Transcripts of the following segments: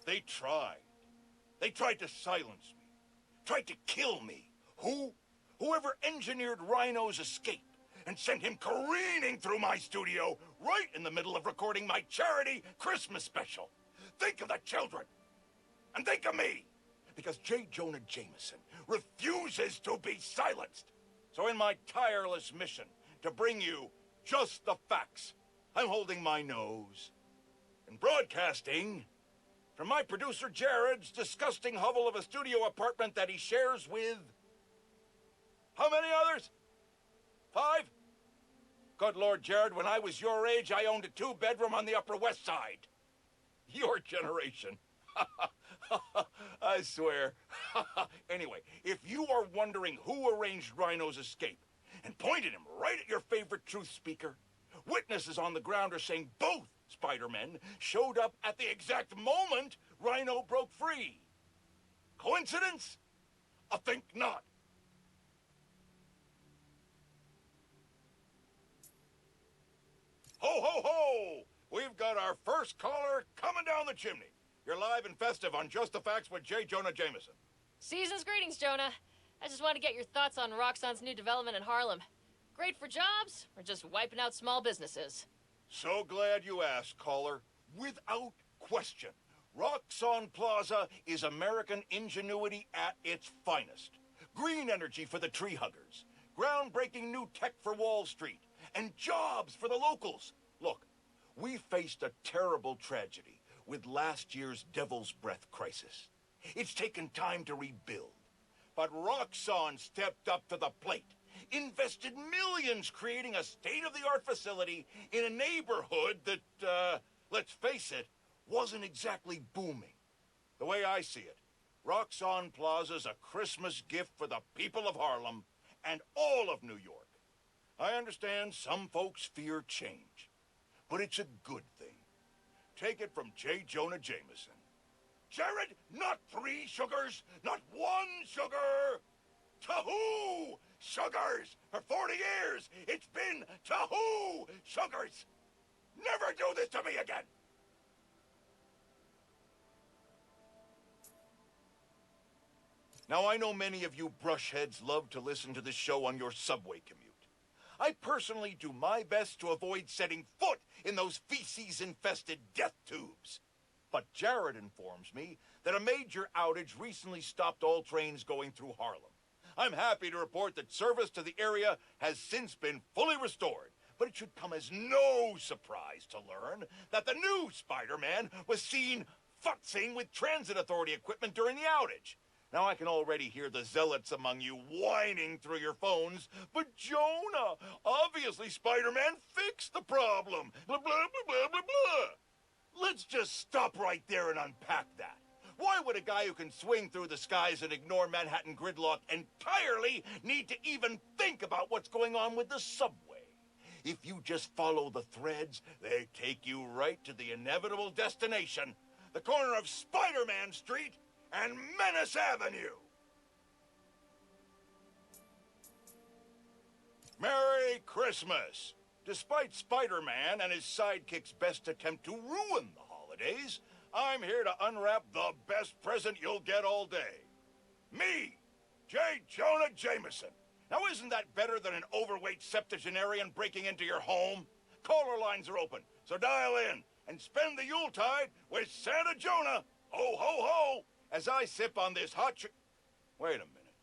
They tried. They tried to silence me. Tried to kill me. Who? Whoever engineered Rhino's escape and sent him careening through my studio right in the middle of recording my charity Christmas special. Think of the children. And think of me. Because J. Jonah Jameson refuses to be silenced. So in my tireless mission to bring you just the facts, I'm holding my nose. And broadcasting from my producer Jared's disgusting hovel of a studio apartment that he shares with... how many others? 5? Good Lord, Jared, when I was your age, I owned a 2-bedroom on the Upper West Side. Your generation. I swear. Anyway, if you are wondering who arranged Rhino's escape and pointed him right at your favorite truth speaker, witnesses on the ground are saying both Spider-Men showed up at the exact moment Rhino broke free. Coincidence? I think not. Ho, ho, ho! We've got our first caller coming down the chimney. You're live and festive on Just the Facts with J. Jonah Jameson. Season's greetings, Jonah. I just want to get your thoughts on Roxxon's new development in Harlem. Great for jobs, or just wiping out small businesses? So glad you asked, caller. Without question, Roxxon Plaza is American ingenuity at its finest. Green energy for the tree huggers, groundbreaking new tech for Wall Street, and jobs for the locals. Look, we faced a terrible tragedy with last year's Devil's Breath crisis. It's taken time to rebuild. But Roxxon stepped up to the plate, invested millions creating a state-of-the-art facility in a neighborhood that, let's face it, wasn't exactly booming. The way I see it, Roxxon Plaza's a Christmas gift for the people of Harlem and all of New York. I understand some folks fear change, but it's a good thing. Take it from J. Jonah Jameson. Jared, not 3 sugars, not 1 sugar. Tahoo sugars. For 40 years, it's been Tahoo sugars. Never do this to me again. Now, I know many of you brushheads love to listen to this show on your subway commute. I personally do my best to avoid setting foot in those feces-infested death tubes. But Jared informs me that a major outage recently stopped all trains going through Harlem. I'm happy to report that service to the area has since been fully restored, but it should come as no surprise to learn that the new Spider-Man was seen futzing with transit authority equipment during the outage. Now I can already hear the zealots among you whining through your phones, but Jonah, obviously Spider-Man fixed the problem. Blah, blah, blah, blah, blah, blah. Let's just stop right there and unpack that. Why would a guy who can swing through the skies and ignore Manhattan gridlock entirely need to even think about what's going on with the subway? If you just follow the threads, they take you right to the inevitable destination, the corner of Spider-Man Street and Menace Avenue. Merry Christmas! Despite Spider-Man and his sidekick's best attempt to ruin the holidays, I'm here to unwrap the best present you'll get all day. Me, J. Jonah Jameson. Now isn't that better than an overweight septuagenarian breaking into your home? Caller lines are open, so dial in and spend the Yuletide with Santa Jonah. Ho, ho, ho! As I sip on this hot Wait a minute.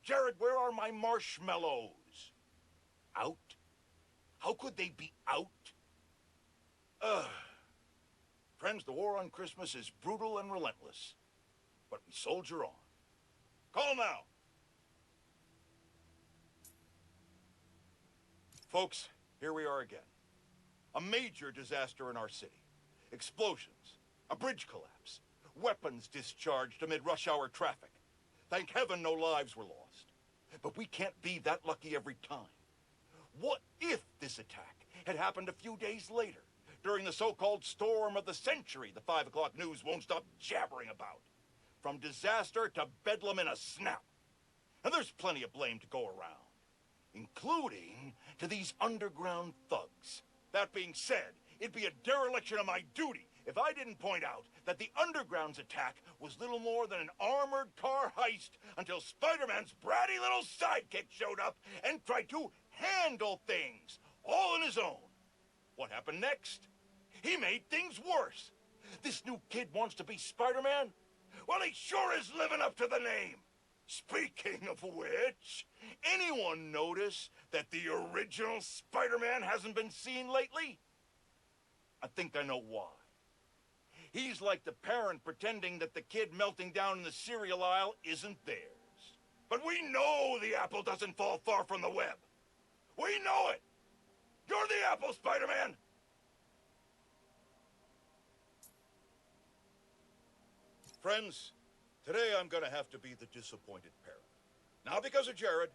Jared, where are my marshmallows? Out? How could they be out? Friends, the war on Christmas is brutal and relentless. But we soldier on. Call now. Folks, here we are again. A major disaster in our city. Explosions. A bridge collapse. Weapons discharged amid rush hour traffic. Thank heaven no lives were lost. But we can't be that lucky every time. What if this attack had happened a few days later, during the so-called storm of the century the 5 o'clock news won't stop jabbering about? From disaster to bedlam in a snap. And there's plenty of blame to go around, including to these underground thugs. That being said, it'd be a dereliction of my duty if I didn't point out that the Underground's attack was little more than an armored car heist until Spider-Man's bratty little sidekick showed up and tried to handle things, all on his own. What happened next? He made things worse. This new kid wants to be Spider-Man? Well, he sure is living up to the name. Speaking of which, anyone notice that the original Spider-Man hasn't been seen lately? I think I know why. He's like the parent pretending that the kid melting down in the cereal aisle isn't theirs. But we know the apple doesn't fall far from the web. We know it. You're the apple, Spider-Man. Friends, today I'm gonna have to be the disappointed parent. Not because of Jared.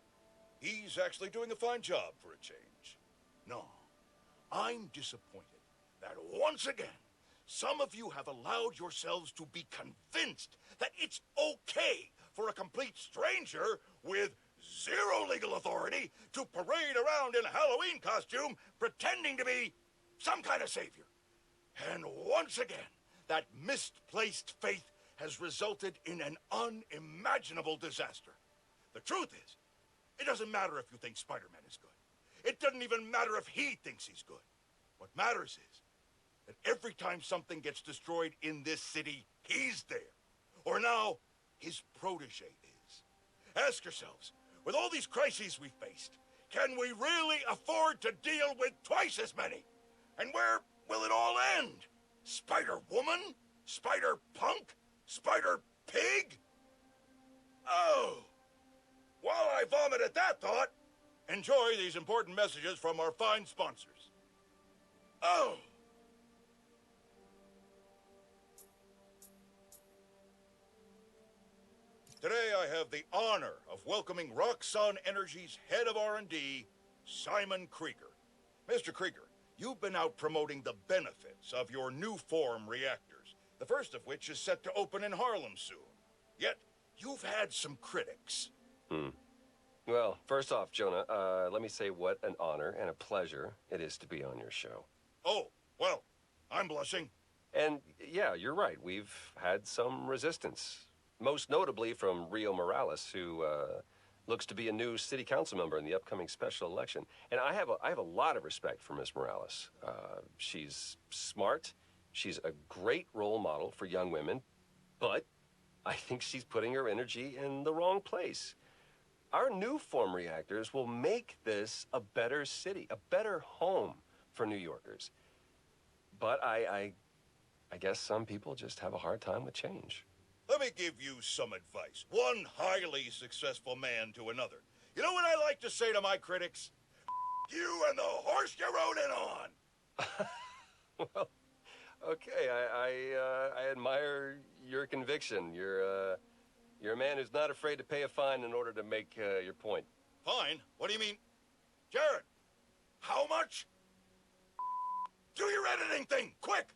He's actually doing a fine job for a change. No, I'm disappointed that once again, some of you have allowed yourselves to be convinced that it's okay for a complete stranger with zero legal authority to parade around in a Halloween costume pretending to be some kind of savior. And once again, that misplaced faith has resulted in an unimaginable disaster. The truth is, it doesn't matter if you think Spider-Man is good. It doesn't even matter if he thinks he's good. What matters is that every time something gets destroyed in this city, he's there. Or now, his protege is. Ask yourselves, with all these crises we've faced, can we really afford to deal with twice as many? And where will it all end? Spider-Woman? Spider-Punk? Spider-Pig? Oh! While I vomit at that thought, enjoy these important messages from our fine sponsors. Oh! Today I have the honor of welcoming Roxxon Energy's head of R&D, Simon Krieger. Mr. Krieger, you've been out promoting the benefits of your new form reactors, the first of which is set to open in Harlem soon. Yet, you've had some critics. Well, first off, Jonah, let me say what an honor and a pleasure it is to be on your show. Oh, well, I'm blushing. And yeah, you're right. We've had some resistance, most notably from Rio Morales, who looks to be a new city council member in the upcoming special election. And I have a lot of respect for Miss Morales. She's smart. She's a great role model for young women, but I think she's putting her energy in the wrong place. Our new form reactors will make this a better city, a better home for New Yorkers. But I guess some people just have a hard time with change. Let me give you some advice. One highly successful man to another. You know what I like to say to my critics? You and the horse you rode in on. Well, okay, I admire your conviction. You're a man who's not afraid to pay a fine in order to make your point. Fine? What do you mean? Jared, how much? Do your editing thing, quick!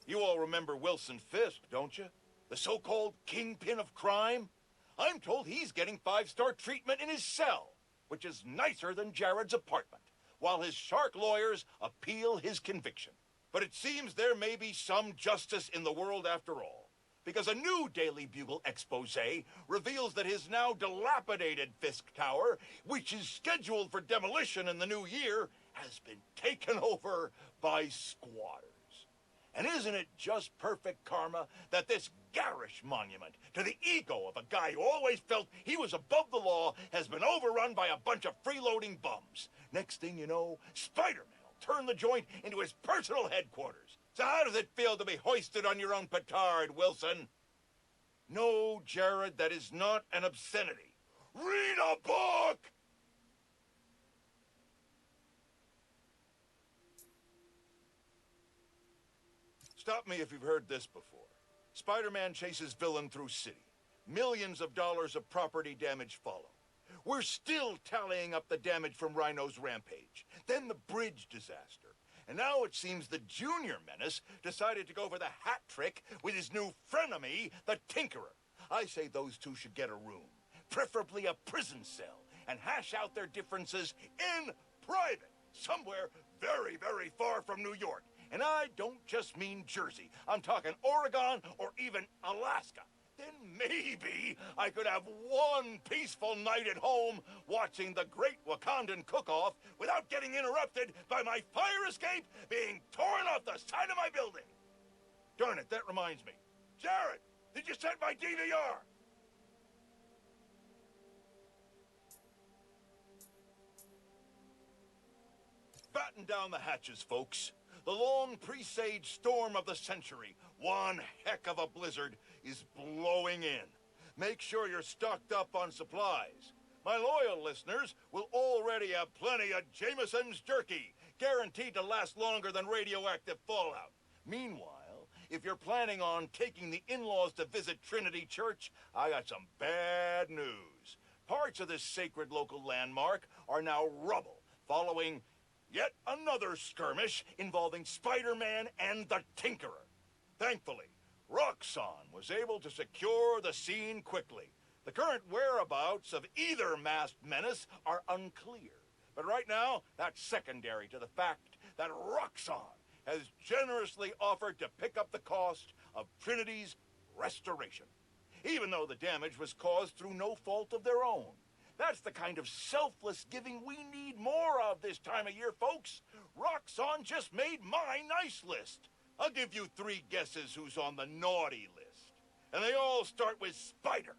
You all remember Wilson Fisk, don't you? The so-called kingpin of crime? I'm told he's getting 5-star treatment in his cell, which is nicer than Jared's apartment, while his shark lawyers appeal his conviction. But it seems there may be some justice in the world after all, because a new Daily Bugle expose reveals that his now dilapidated Fisk Tower, which is scheduled for demolition in the new year, has been taken over by squatters. And isn't it just perfect karma that this garish monument to the ego of a guy who always felt he was above the law has been overrun by a bunch of freeloading bums? Next thing you know, Spider-Man will turn the joint into his personal headquarters. So how does it feel to be hoisted on your own petard, Wilson? No, Jared, that is not an obscenity. Read a book! Stop me if you've heard this before. Spider-Man chases villain through city. Millions of dollars of property damage follow. We're still tallying up the damage from Rhino's rampage. Then the bridge disaster. And now it seems the Junior Menace decided to go for the hat trick with his new frenemy, the Tinkerer. I say those two should get a room, preferably a prison cell, and hash out their differences in private, somewhere very, very far from New York. And I don't just mean Jersey. I'm talking Oregon or even Alaska. Then maybe I could have one peaceful night at home watching the Great Wakandan Cook-Off without getting interrupted by my fire escape being torn off the side of my building. Darn it, that reminds me. Jared, did you set my DVR? Batten down the hatches, folks. The long presaged storm of the century, one heck of a blizzard, is blowing in. Make sure you're stocked up on supplies. My loyal listeners will already have plenty of Jameson's jerky, guaranteed to last longer than radioactive fallout. Meanwhile, if you're planning on taking the in-laws to visit Trinity Church, I got some bad news. Parts of this sacred local landmark are now rubble, following yet another skirmish involving Spider-Man and the Tinkerer. Thankfully, Roxxon was able to secure the scene quickly. The current whereabouts of either masked menace are unclear. But right now, that's secondary to the fact that Roxxon has generously offered to pick up the cost of Trinity's restoration, even though the damage was caused through no fault of their own. That's the kind of selfless giving we need more of this time of year, folks. Roxxon just made my nice list. I'll give you 3 guesses who's on the naughty list. And they all start with Spider,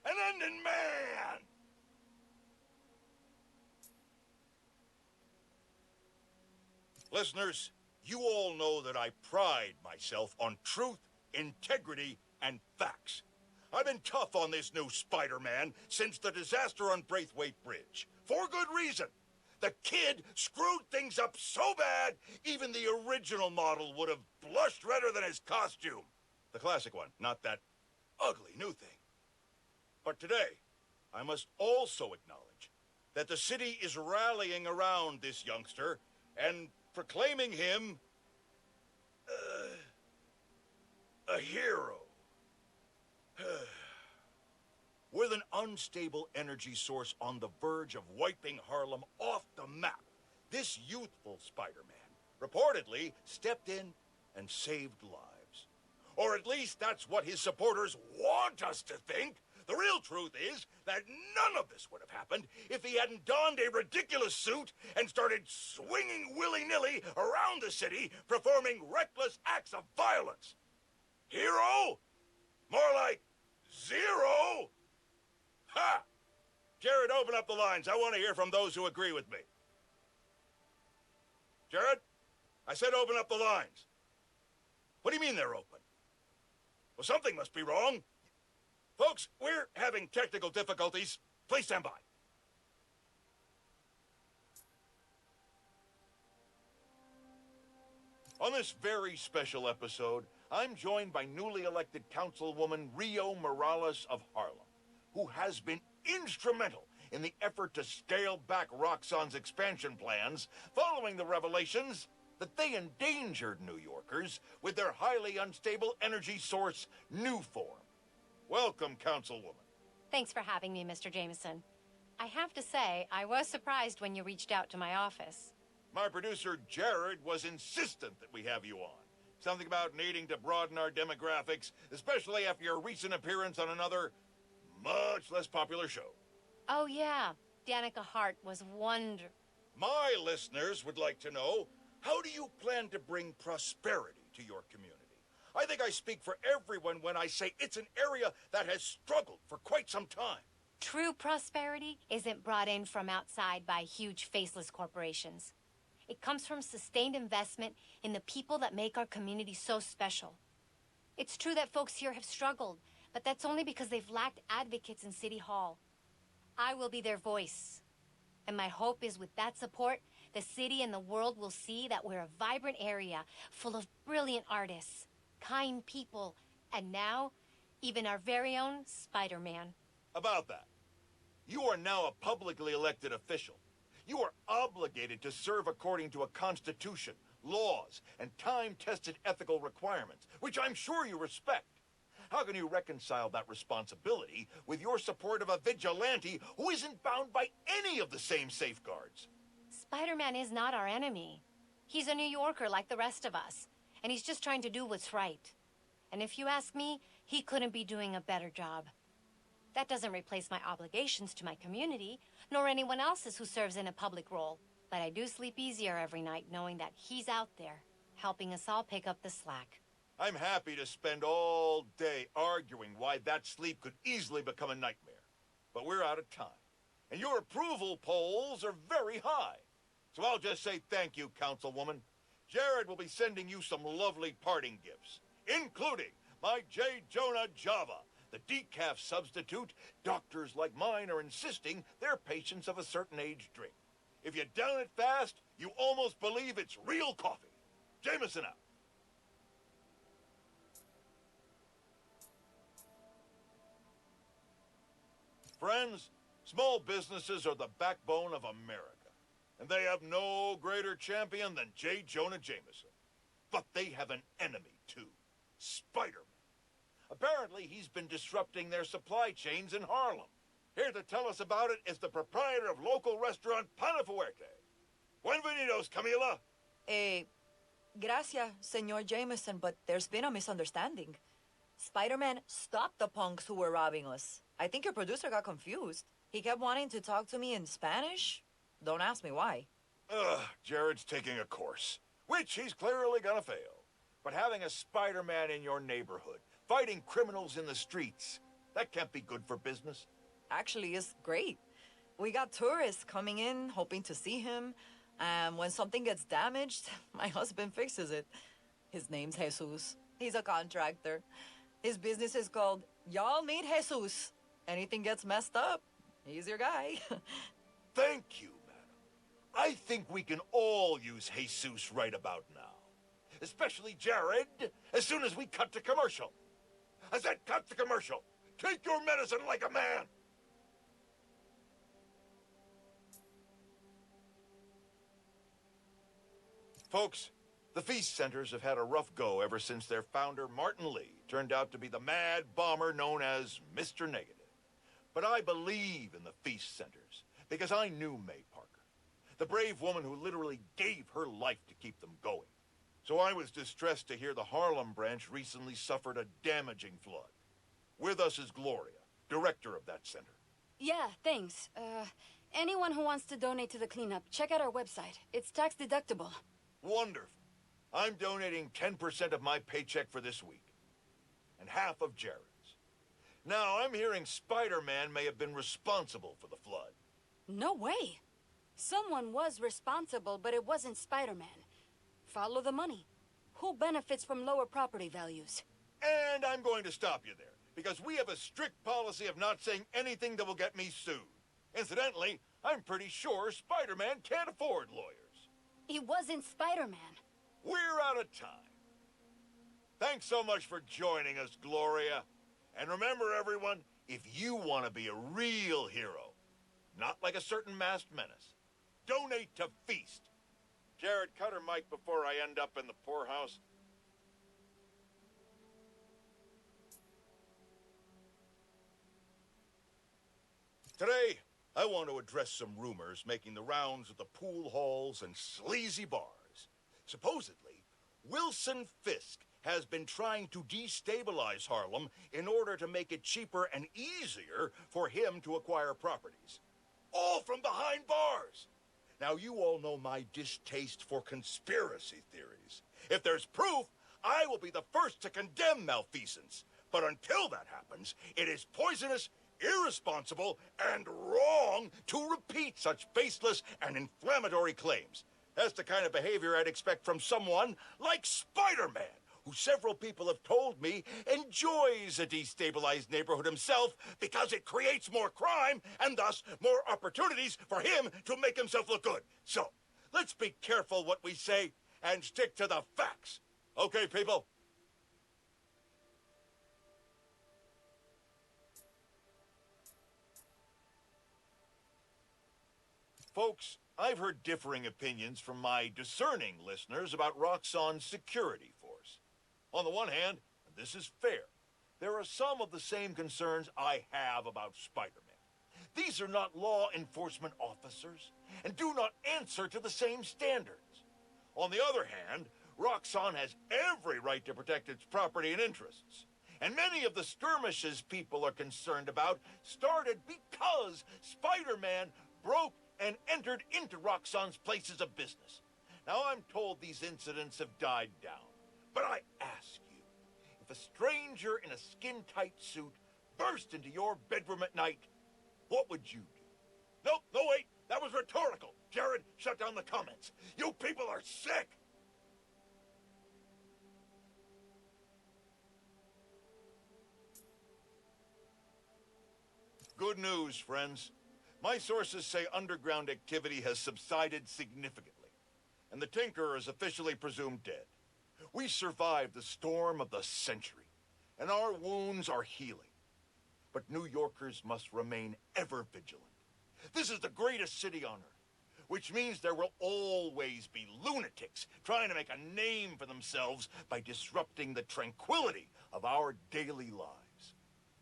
and end in Man. Listeners, you all know that I pride myself on truth, integrity, and facts. I've been tough on this new Spider-Man since the disaster on Braithwaite Bridge. For good reason. The kid screwed things up so bad, even the original model would have blushed redder than his costume. The classic one, not that ugly new thing. But today, I must also acknowledge that the city is rallying around this youngster and proclaiming him a hero. With an unstable energy source on the verge of wiping Harlem off the map, this youthful Spider-Man reportedly stepped in and saved lives. Or at least that's what his supporters want us to think. The real truth is that none of this would have happened if he hadn't donned a ridiculous suit and started swinging willy-nilly around the city, performing reckless acts of violence. Hero? More like zero? Ha! Jared, open up the lines. I want to hear from those who agree with me. Jared? I said open up the lines. What do you mean they're open? Well, something must be wrong. Folks, we're having technical difficulties. Please stand by. On this very special episode, I'm joined by newly elected Councilwoman Rio Morales of Harlem, who has been instrumental in the effort to scale back Roxxon's expansion plans following the revelations that they endangered New Yorkers with their highly unstable energy source, Nuform. Welcome, Councilwoman. Thanks for having me, Mr. Jameson. I have to say, I was surprised when you reached out to my office. My producer, Jared, was insistent that we have you on. Something about needing to broaden our demographics, especially after your recent appearance on another, much less popular show. Oh, yeah. Danikast was wonderful. My listeners would like to know, how do you plan to bring prosperity to your community? I think I speak for everyone when I say it's an area that has struggled for quite some time. True prosperity isn't brought in from outside by huge faceless corporations. It comes from sustained investment in the people that make our community so special. It's true that folks here have struggled, but that's only because they've lacked advocates in City Hall. I will be their voice. And my hope is with that support, the city and the world will see that we're a vibrant area full of brilliant artists, kind people, and now, even our very own Spider-Man. About that, you are now a publicly elected official. You are obligated to serve according to a constitution, laws, and time-tested ethical requirements, which I'm sure you respect. How can you reconcile that responsibility with your support of a vigilante who isn't bound by any of the same safeguards? Spider-Man is not our enemy. He's a New Yorker like the rest of us, and he's just trying to do what's right. And if you ask me, he couldn't be doing a better job. That doesn't replace my obligations to my community, nor anyone else's who serves in a public role. But I do sleep easier every night knowing that he's out there, helping us all pick up the slack. I'm happy to spend all day arguing why that sleep could easily become a nightmare. But we're out of time. And your approval polls are very high. So I'll just say thank you, Councilwoman. Jared will be sending you some lovely parting gifts, including my J. Jonah Java, the decaf substitute doctors like mine are insisting their patients of a certain age drink. If you down it fast, you almost believe it's real coffee. Jameson out. Friends, small businesses are the backbone of America, and they have no greater champion than J. Jonah Jameson. But they have an enemy, too. Spider-Man. Apparently, he's been disrupting their supply chains in Harlem. Here to tell us about it is the proprietor of local restaurant Pana Fuerte. Buenvenidos, Camila. Gracias, Senor Jameson, but there's been a misunderstanding. Spider-Man stopped the punks who were robbing us. I think your producer got confused. He kept wanting to talk to me in Spanish. Don't ask me why. Jared's taking a course, which he's clearly gonna fail. But having a Spider-Man in your neighborhood, fighting criminals in the streets, that can't be good for business. Actually, it's great. We got tourists coming in, hoping to see him. And when something gets damaged, my husband fixes it. His name's Jesus. He's a contractor. His business is called Y'all Meet Jesus. Anything gets messed up, he's your guy. Thank you, madam. I think we can all use Jesus right about now. Especially Jared, as soon as we cut to commercial. I said cut to commercial. Take your medicine like a man. Folks, the Feast Centers have had a rough go ever since their founder, Martin Lee, turned out to be the mad bomber known as Mr. Negative. But I believe in the Feast Centers because I knew May Parker, the brave woman who literally gave her life to keep them going. So I was distressed to hear the Harlem branch recently suffered a damaging flood. With us is Gloria, director of that center. Yeah, thanks. Anyone who wants to donate to the cleanup, check out our website. It's tax deductible. Wonderful. I'm donating 10% of my paycheck for this week, and half of Jared's. Now, I'm hearing Spider-Man may have been responsible for the flood. No way. Someone was responsible, but it wasn't Spider-Man. Follow the money. Who benefits from lower property values? And I'm going to stop you there, because we have a strict policy of not saying anything that will get me sued. Incidentally, I'm pretty sure Spider-Man can't afford lawyers. He wasn't Spider-Man. We're out of time. Thanks so much for joining us, Gloria. And remember, everyone, if you want to be a real hero, not like a certain masked menace, donate to Feast. Jared, cut her mic before I end up in the poorhouse. Today, I want to address some rumors making the rounds of the pool halls and sleazy bars. Supposedly, Wilson Fisk has been trying to destabilize Harlem in order to make it cheaper and easier for him to acquire properties. All from behind bars. Now, you all know my distaste for conspiracy theories. If there's proof, I will be the first to condemn malfeasance. But until that happens, it is poisonous, irresponsible, and wrong to repeat such baseless and inflammatory claims. That's the kind of behavior I'd expect from someone like Spider-Man, who several people have told me enjoys a destabilized neighborhood himself because it creates more crime and thus more opportunities for him to make himself look good. So, let's be careful what we say and stick to the facts. Okay, people? Folks, I've heard differing opinions from my discerning listeners about Roxxon's security force. On the one hand, and this is fair, there are some of the same concerns I have about Spider-Man. These are not law enforcement officers and do not answer to the same standards. On the other hand, Roxxon has every right to protect its property and interests. And many of the skirmishes people are concerned about started because Spider-Man broke and entered into Roxxon's places of business. Now, I'm told these incidents have died down, but I ask you, if a stranger in a skin-tight suit burst into your bedroom at night, what would you do? No, wait, that was rhetorical. Jared, shut down the comments. You people are sick. Good news, friends. My sources say underground activity has subsided significantly, and the Tinkerer is officially presumed dead. We survived the storm of the century, and our wounds are healing. But New Yorkers must remain ever vigilant. This is the greatest city on Earth, which means there will always be lunatics trying to make a name for themselves by disrupting the tranquility of our daily lives.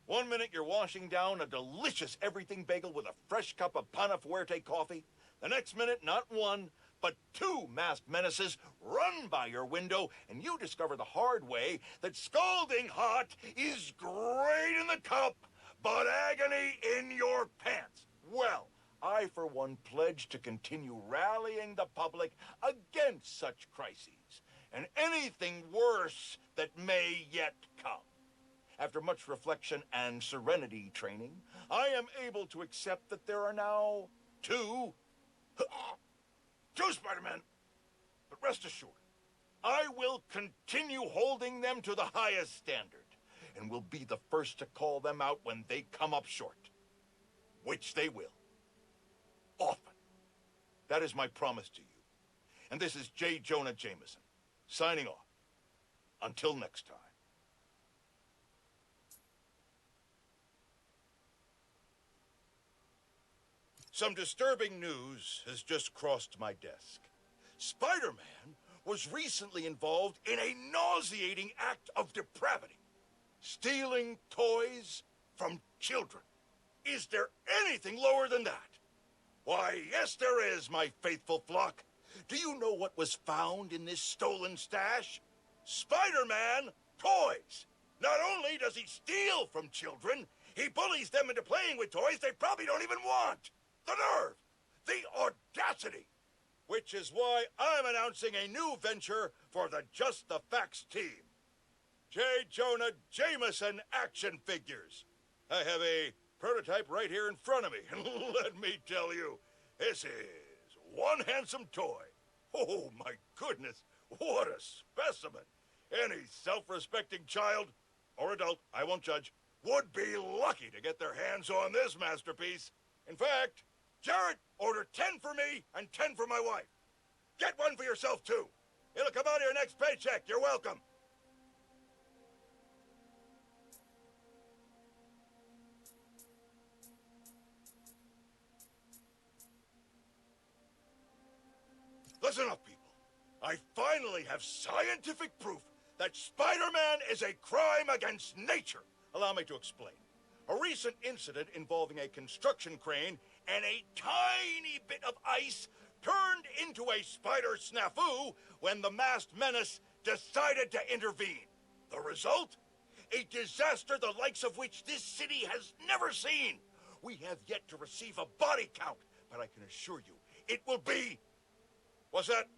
One minute you're washing down a delicious everything bagel with a fresh cup of Pana Fuerte coffee. The next minute, not one, but two masked menaces run by your window, and you discover the hard way that scalding hot is great in the cup, but agony in your pants. Well, I, for one, pledge to continue rallying the public against such crises, and anything worse that may yet come. After much reflection and serenity training, I am able to accept that there are now two Spider-Men. But rest assured, I will continue holding them to the highest standard, and will be the first to call them out when they come up short. Which they will. Often. That is my promise to you. And this is J. Jonah Jameson, signing off. Until next time. Some disturbing news has just crossed my desk. Spider-Man was recently involved in a nauseating act of depravity. Stealing toys from children. Is there anything lower than that? Why, yes there is, my faithful flock. Do you know what was found in this stolen stash? Spider-Man toys. Not only does he steal from children, he bullies them into playing with toys they probably don't even want. The nerve! The audacity! Which is why I'm announcing a new venture for the Just the Facts team. J. Jonah Jameson action figures. I have a prototype right here in front of me, and let me tell you, this is one handsome toy. Oh, my goodness, what a specimen. Any self-respecting child, or adult, I won't judge, would be lucky to get their hands on this masterpiece. In fact, Jared, order 10 for me and 10 for my wife. Get one for yourself, too. It'll come out of your next paycheck. You're welcome. Listen up, people. I finally have scientific proof that Spider-Man is a crime against nature. Allow me to explain. A recent incident involving a construction crane and a tiny bit of ice turned into a spider snafu when the masked menace decided to intervene. The result? A disaster the likes of which this city has never seen. We have yet to receive a body count, but I can assure you, it will be... What's that?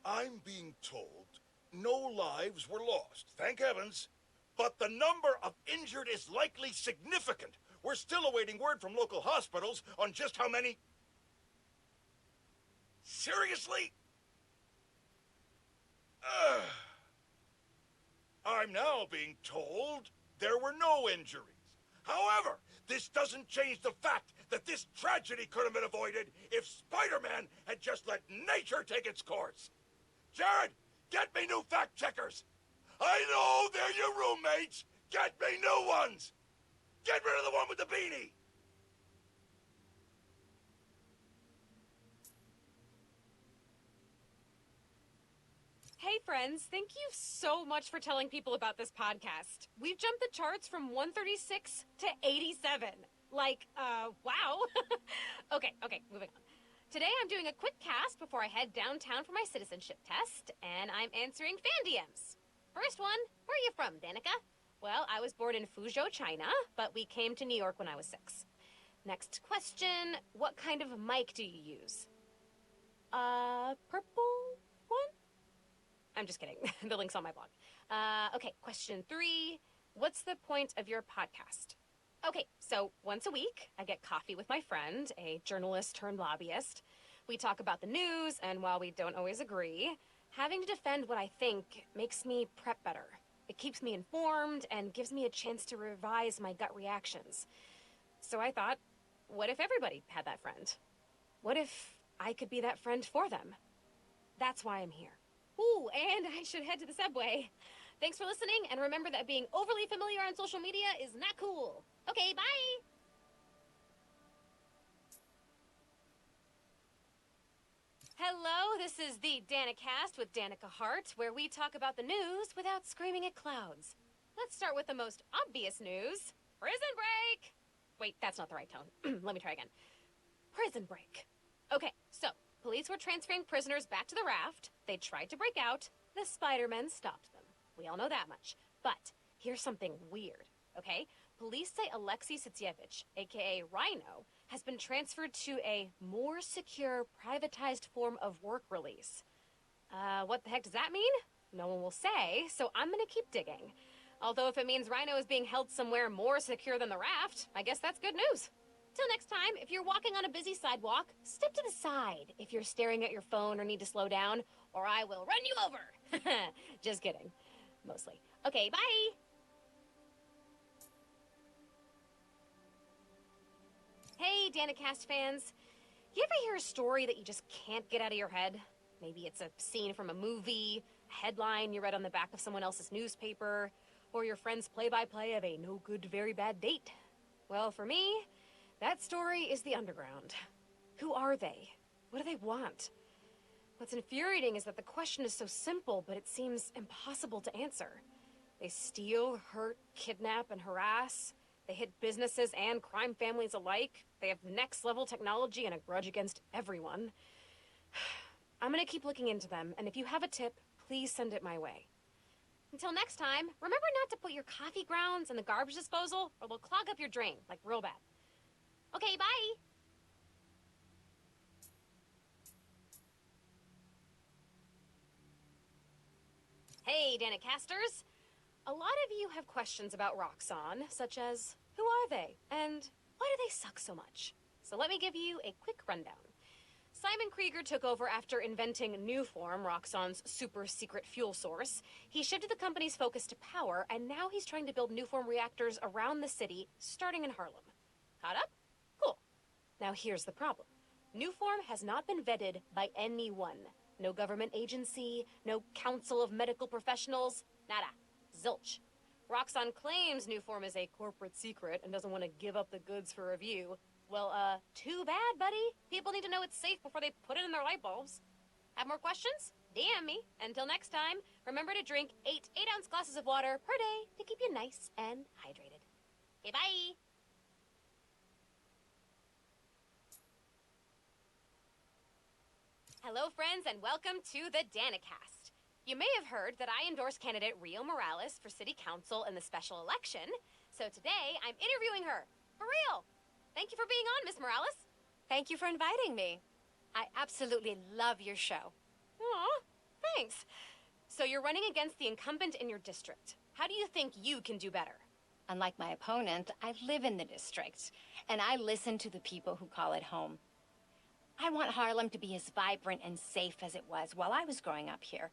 I'm being told no lives were lost, thank heavens. But the number of injured is likely significant. We're still awaiting word from local hospitals on just how many... Seriously? I'm now being told there were no injuries. However, this doesn't change the fact that this tragedy could have been avoided if Spider-Man had just let nature take its course. Jared, get me new fact-checkers. I know they're your roommates. Get me new ones. Get rid of the one with the beanie. Hey friends, thank you so much for telling people about this podcast. We've jumped the charts from 136 to 87. Wow. Okay, moving on. Today I'm doing a quick cast before I head downtown for my citizenship test, and I'm answering fan DMs. First one, where are you from, Danica? Well, I was born in Fuzhou, China, but we came to New York when I was 6. Next question, what kind of mic do you use? Purple one? I'm just kidding. The link's on my blog. Okay, question 3. What's the point of your podcast? Okay, so once a week, I get coffee with my friend, a journalist turned lobbyist. We talk about the news, and while we don't always agree, having to defend what I think makes me prep better. It keeps me informed and gives me a chance to revise my gut reactions. So I thought, what if everybody had that friend? What if I could be that friend for them? That's why I'm here. Ooh, and I should head to the subway. Thanks for listening, and remember that being overly familiar on social media is not cool. Okay, bye! Hello, this is the Danikast with Danica Hart, where we talk about the news without screaming at clouds. Let's start with the most obvious news. Prison break! Wait, that's not the right tone. Let me try again. Prison break. Okay, so, police were transferring prisoners back to the raft. They tried to break out. The Spider-Men stopped them. We all know that much. But here's something weird, okay? Police say Alexei Sitsievich, aka Rhino, has been transferred to a more secure, privatized form of work release. What the heck does that mean? No one will say, so I'm gonna keep digging. Although if it means Rhino is being held somewhere more secure than the raft, I guess that's good news. Till next time, if you're walking on a busy sidewalk, step to the side if you're staring at your phone or need to slow down, or I will run you over. Just kidding. Mostly. Okay, bye! Hey, Danikast fans. You ever hear a story that you just can't get out of your head? Maybe it's a scene from a movie, a headline you read on the back of someone else's newspaper, or your friend's play-by-play of a no-good, very bad date. Well, for me, that story is the underground. Who are they? What do they want? What's infuriating is that the question is so simple, but it seems impossible to answer. They steal, hurt, kidnap, and harass. They hit businesses and crime families alike. They have next-level technology and a grudge against everyone. I'm gonna keep looking into them, and if you have a tip, please send it my way. Until next time, remember not to put your coffee grounds in the garbage disposal, or they'll clog up your drain, like real bad. Okay, bye! Hey, Danikasters! A lot of you have questions about Roxxon, such as, who are they? And why do they suck so much? So let me give you a quick rundown. Simon Krieger took over after inventing Nuform, Roxxon's super-secret fuel source. He shifted the company's focus to power, and now he's trying to build Nuform reactors around the city, starting in Harlem. Caught up? Cool. Now here's the problem. Nuform has not been vetted by anyone. No government agency, no council of medical professionals, nada. Zilch. Roxxon claims Nuform is a corporate secret and doesn't want to give up the goods for review. Well, too bad, buddy. People need to know it's safe before they put it in their light bulbs. Have more questions? DM me. Until next time, remember to drink 8 8-ounce glasses of water per day to keep you nice and hydrated. Okay, bye! Hello, friends, and welcome to the Danikast. You may have heard that I endorsed candidate Rio Morales for city council in the special election, so today I'm interviewing her. For real! Thank you for being on, Miss Morales. Thank you for inviting me. I absolutely love your show. Aw, thanks. So you're running against the incumbent in your district. How do you think you can do better? Unlike my opponent, I live in the district, and I listen to the people who call it home. I want Harlem to be as vibrant and safe as it was while I was growing up here.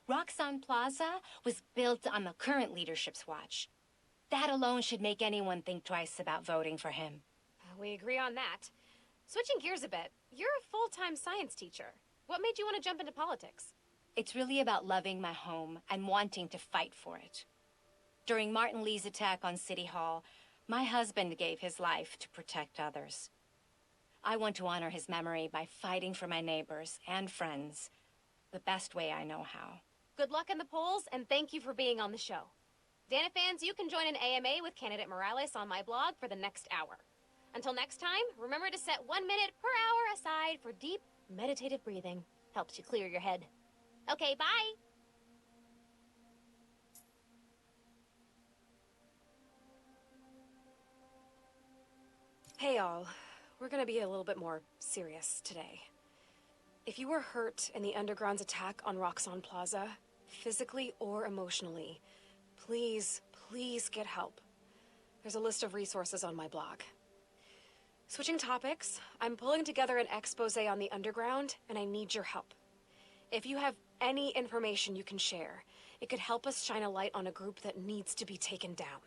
Roxxon Plaza was built on the current leadership's watch. That alone should make anyone think twice about voting for him. We agree on that. Switching gears a bit, you're a full-time science teacher. What made you want to jump into politics? It's really about loving my home and wanting to fight for it. During Martin Lee's attack on City Hall, my husband gave his life to protect others. I want to honor his memory by fighting for my neighbors and friends the best way I know how. Good luck in the polls, and thank you for being on the show. Dana fans, you can join an AMA with candidate Morales on my blog for the next hour. Until next time, remember to set 1 minute per hour aside for deep, meditative breathing. Helps you clear your head. Okay, bye! Hey all, we're gonna be a little bit more serious today. If you were hurt in the Underground's attack on Roxxon Plaza, physically or emotionally, please get help. There's a list of resources on my blog. Switching topics, I'm pulling together an expose on the Underground, and I need your help. If you have any information you can share, it could help us shine a light on a group that needs to be taken down.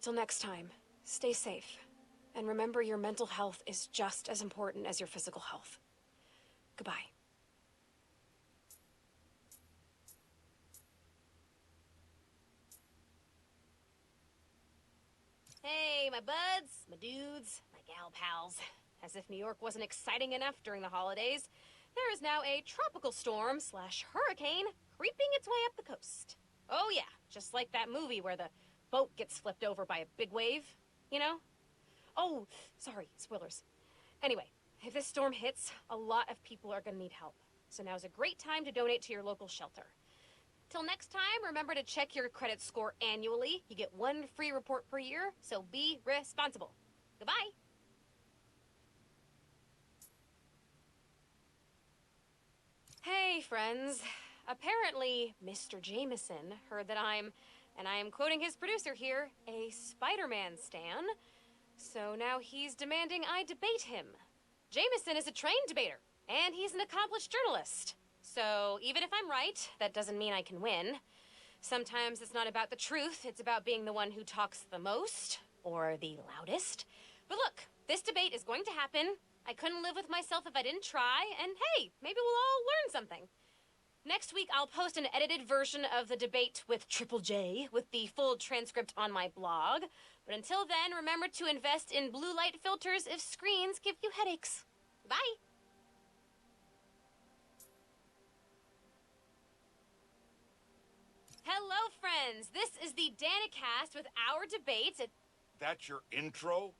Till next time, stay safe. And remember, your mental health is just as important as your physical health. Goodbye. Hey, my buds, my dudes, my gal pals. As if New York wasn't exciting enough during the holidays, there is now a tropical storm / hurricane creeping its way up the coast. Oh yeah, just like that movie where the boat gets flipped over by a big wave, you know? Oh, sorry, spoilers. Anyway, if this storm hits, a lot of people are gonna need help. So now's a great time to donate to your local shelter. Till next time, remember to check your credit score annually. You get 1 free report per year, so be responsible. Goodbye. Hey, friends. Apparently, Mr. Jameson heard that I'm, and I am quoting his producer here, a Spider-Man stan. So now he's demanding I debate him. Jameson is a trained debater, and he's an accomplished journalist. So even if I'm right, that doesn't mean I can win. Sometimes it's not about the truth, it's about being the one who talks the most, or the loudest. But look, this debate is going to happen. I couldn't live with myself if I didn't try, and hey, maybe we'll all learn something. Next week, I'll post an edited version of the debate with Triple J, with the full transcript on my blog. But until then, remember to invest in blue light filters if screens give you headaches. Bye! Hello, friends! This is the Danikast with our debate at... That's your intro?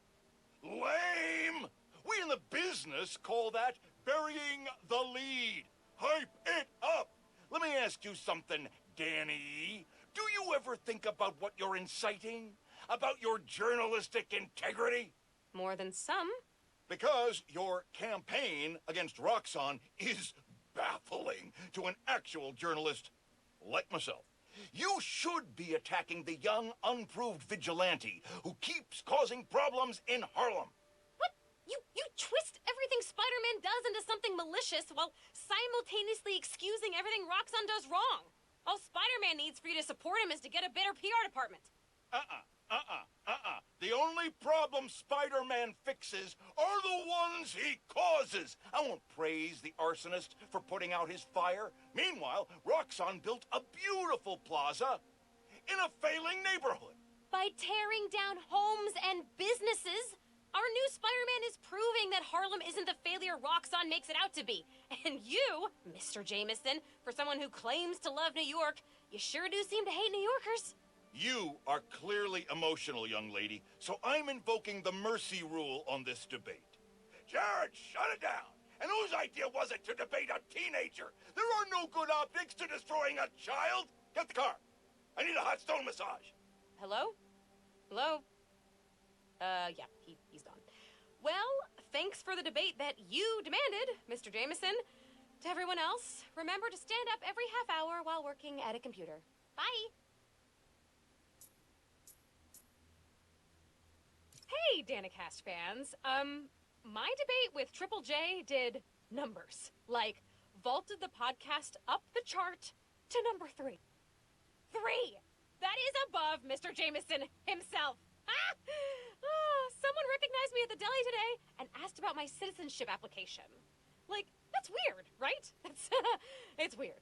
Lame! We in the business call that burying the lead. Hype it up! Let me ask you something, Danny. Do you ever think about what you're inciting? About your journalistic integrity? More than some. Because your campaign against Roxxon is baffling to an actual journalist like myself. You should be attacking the young, unproved vigilante who keeps causing problems in Harlem. What? You twist everything Spider-Man does into something malicious while simultaneously excusing everything Roxxon does wrong. All Spider-Man needs for you to support him is to get a better PR department. The only problem Spider-Man fixes are the ones he causes. I won't praise the arsonist for putting out his fire. Meanwhile, Roxxon built a beautiful plaza in a failing neighborhood. By tearing down homes and businesses, our new Spider-Man is proving that Harlem isn't the failure Roxxon makes it out to be. And you, Mr. Jameson, for someone who claims to love New York, you sure do seem to hate New Yorkers. You are clearly emotional, young lady, so I'm invoking the mercy rule on this debate. Jared, shut it down! And whose idea was it to debate a teenager? There are no good optics to destroying a child! Get the car! I need a hot stone massage! Hello? Hello? Yeah, he's gone. Well, thanks for the debate that you demanded, Mr. Jameson. To everyone else, remember to stand up every half hour while working at a computer. Bye! Hey, Danikast fans. My debate with Triple J did numbers. Like, vaulted the podcast up the chart to number 3. 3! That is above Mr. Jameson himself. Someone recognized me at the deli today and asked about my citizenship application. Like, that's weird, right? It's weird.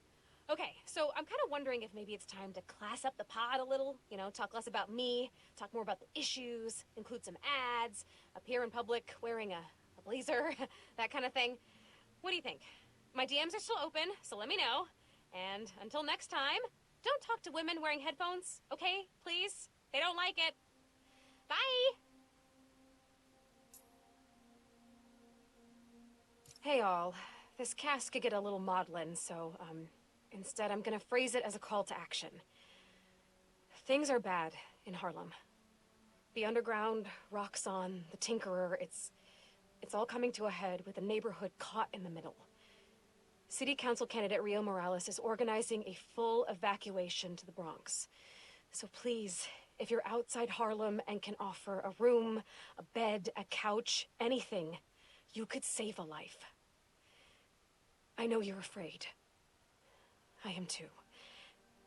Okay, so I'm kind of wondering if maybe it's time to class up the pod a little, you know, talk less about me, talk more about the issues, include some ads, appear in public wearing a blazer, that kind of thing. What do you think? My DMs are still open, so let me know. And until next time, don't talk to women wearing headphones, okay? Please? They don't like it. Bye! Hey all, this cast could get a little maudlin, so, instead I'm gonna phrase it as a call to action. Things are bad in Harlem. The underground, Roxxon, the Tinkerer, it's all coming to a head with the neighborhood caught in the middle. City Council candidate Rio Morales is organizing a full evacuation to the Bronx. So please, if you're outside Harlem and can offer a room, a bed, a couch, anything, you could save a life. I know you're afraid. I am too.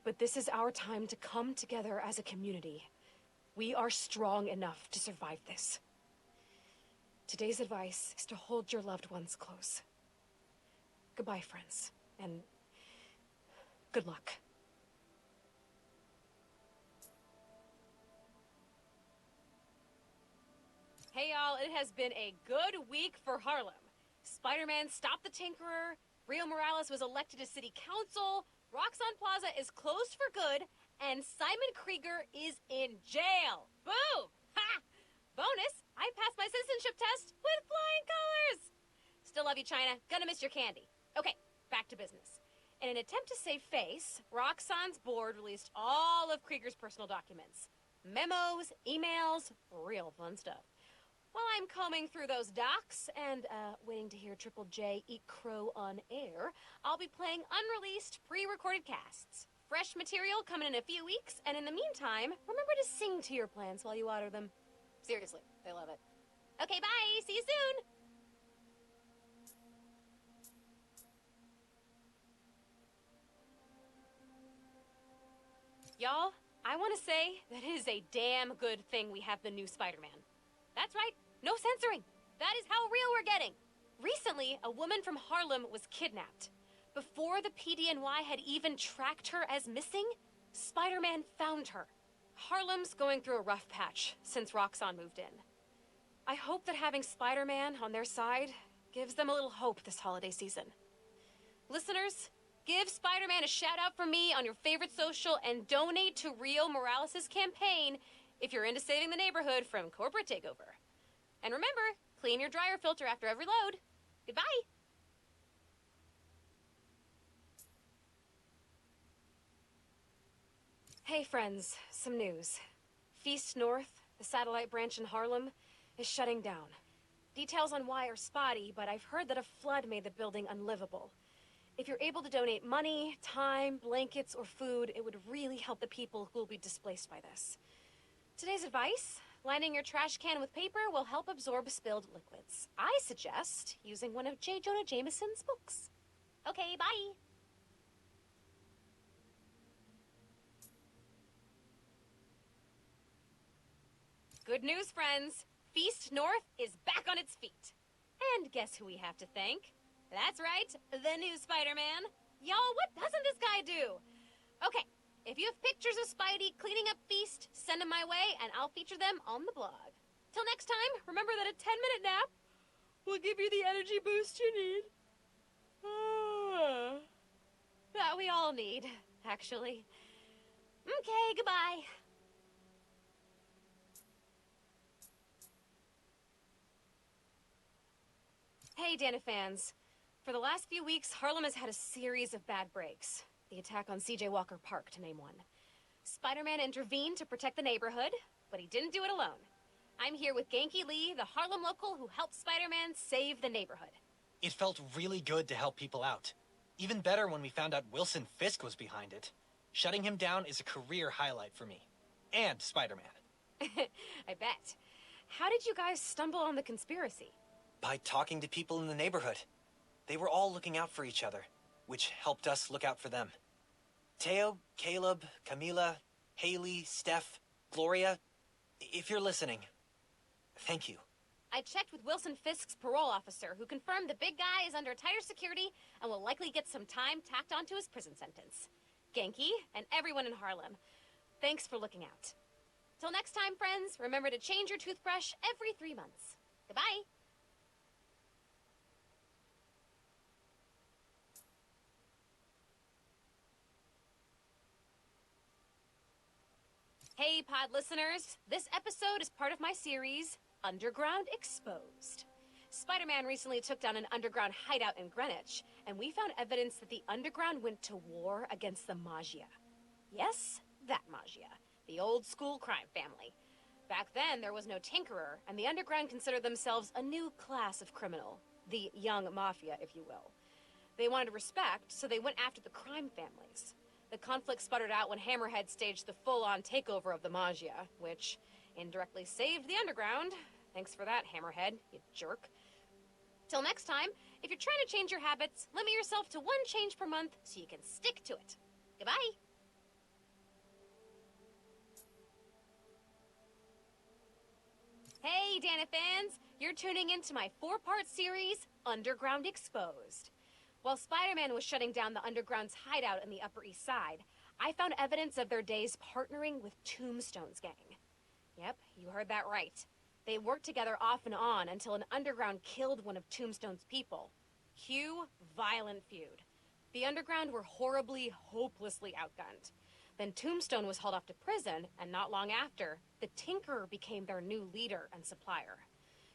But this is our time to come together as a community. We are strong enough to survive this. Today's advice is to hold your loved ones close. Goodbye, friends, and good luck. Hey y'all, it has been a good week for Harlem. Spider-Man stopped the Tinkerer, Rio Morales was elected to city council, Roxxon Plaza is closed for good, and Simon Krieger is in jail. Boom! Ha! Bonus, I passed my citizenship test with flying colors! Still love you, China. Gonna miss your candy. Okay, back to business. In an attempt to save face, Roxxon's board released all of Krieger's personal documents. Memos, emails, real fun stuff. While I'm combing through those docs and waiting to hear Triple J eat crow on air, I'll be playing unreleased, pre-recorded casts. Fresh material coming in a few weeks, and in the meantime, remember to sing to your plants while you water them. Seriously, they love it. Okay, bye! See you soon! Y'all, I want to say that it is a damn good thing we have the new Spider-Man. That's right, no censoring. That is how real we're getting. Recently, a woman from Harlem was kidnapped. Before the PDNY had even tracked her as missing, Spider-Man found her. Harlem's going through a rough patch since Roxxon moved in. I hope that having Spider-Man on their side gives them a little hope this holiday season. Listeners, give Spider-Man a shout out from me on your favorite social and donate to Rio Morales' campaign if you're into saving the neighborhood from corporate takeover. And remember, clean your dryer filter after every load. Goodbye! Hey friends, some news. Feast North, the satellite branch in Harlem, is shutting down. Details on why are spotty, but I've heard that a flood made the building unlivable. If you're able to donate money, time, blankets, or food, it would really help the people who will be displaced by this. Today's advice: lining your trash can with paper will help absorb spilled liquids. I suggest using one of J. Jonah Jameson's books. Okay, bye! Good news, friends. Feast North is back on its feet. And guess who we have to thank? That's right, the new Spider-Man. Y'all, what doesn't this guy do? Okay, if you have pictures of Spidey cleaning up Feast, send them my way and I'll feature them on the blog. Till next time, remember that a 10-minute nap will give you the energy boost you need. That we all need, actually. Okay, goodbye. Hey, Dana fans. For the last few weeks, Harlem has had a series of bad breaks. The attack on C.J. Walker Park, to name one. Spider-Man intervened to protect the neighborhood, but he didn't do it alone. I'm here with Genki Lee, the Harlem local who helped Spider-Man save the neighborhood. It felt really good to help people out. Even better when we found out Wilson Fisk was behind it. Shutting him down is a career highlight for me. And Spider-Man. I bet. How did you guys stumble on the conspiracy? By talking to people in the neighborhood. They were all looking out for each other, which helped us look out for them. Teo, Caleb, Camila, Haley, Steph, Gloria, if you're listening, thank you. I checked with Wilson Fisk's parole officer, who confirmed the big guy is under tighter security and will likely get some time tacked onto his prison sentence. Genki, and everyone in Harlem, thanks for looking out. Till next time, friends, remember to change your toothbrush every 3 months. Goodbye! Hey, pod listeners. This episode is part of my series, Underground Exposed. Spider-Man recently took down an underground hideout in Greenwich, and we found evidence that the underground went to war against the Magia. Yes, that Magia. The old school crime family. Back then, there was no Tinkerer, and the underground considered themselves a new class of criminal. The young mafia, if you will. They wanted respect, so they went after the crime families. The conflict sputtered out when Hammerhead staged the full-on takeover of the Magia, which indirectly saved the underground. Thanks for that, Hammerhead, you jerk. Till next time, if you're trying to change your habits, limit yourself to 1 change per month so you can stick to it. Goodbye. Hey, Dana fans! You're tuning into my 4-part series, Underground Exposed. While Spider-Man was shutting down the Underground's hideout in the Upper East Side, I found evidence of their days partnering with Tombstone's gang. Yep, you heard that right. They worked together off and on until an Underground killed one of Tombstone's people. Cue violent feud. The Underground were horribly, hopelessly outgunned. Then Tombstone was hauled off to prison, and not long after, the Tinkerer became their new leader and supplier.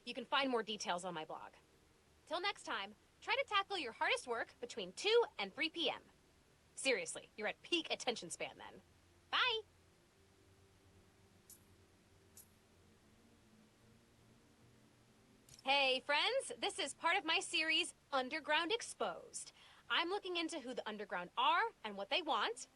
You can find more details on my blog. Till next time, try to tackle your hardest work between 2 and 3 p.m. Seriously, you're at peak attention span then. Bye! Hey, friends! This is part of my series, Underground Exposed. I'm looking into who the Underground are and what they want,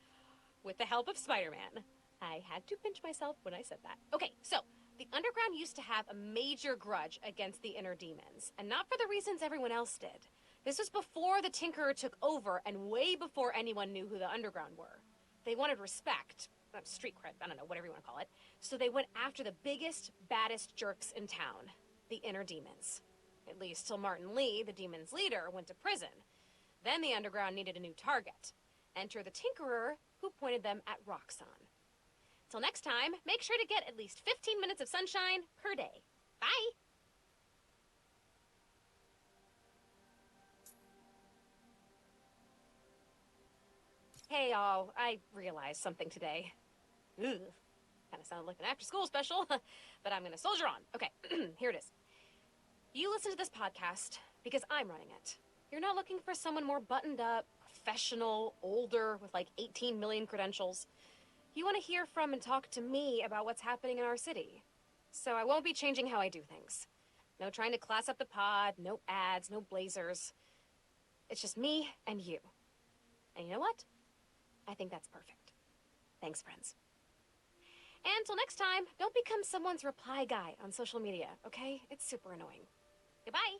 with the help of Spider-Man. I had to pinch myself when I said that. Okay, so, the Underground used to have a major grudge against the Inner Demons, and not for the reasons everyone else did. This was before the Tinkerer took over, and way before anyone knew who the Underground were. They wanted respect, street cred, I don't know, whatever you want to call it, so they went after the biggest, baddest jerks in town, the Inner Demons. At least till Martin Lee, the Demon's leader, went to prison. Then the Underground needed a new target. Enter the Tinkerer, who pointed them at Roxxon. Till next time, make sure to get at least 15 minutes of sunshine per day. Bye! Hey all, I realized something today. Ugh, kinda sounded like an after-school special, but I'm gonna soldier on. Okay, here it is. You listen to this podcast because I'm running it. You're not looking for someone more buttoned up, professional, older, with like 18 million credentials. You want to hear from and talk to me about what's happening in our city. So I won't be changing how I do things. No trying to class up the pod, no ads, no blazers. It's just me and you. And you know what? I think that's perfect. Thanks, friends. And until next time, don't become someone's reply guy on social media, okay? It's super annoying. Goodbye.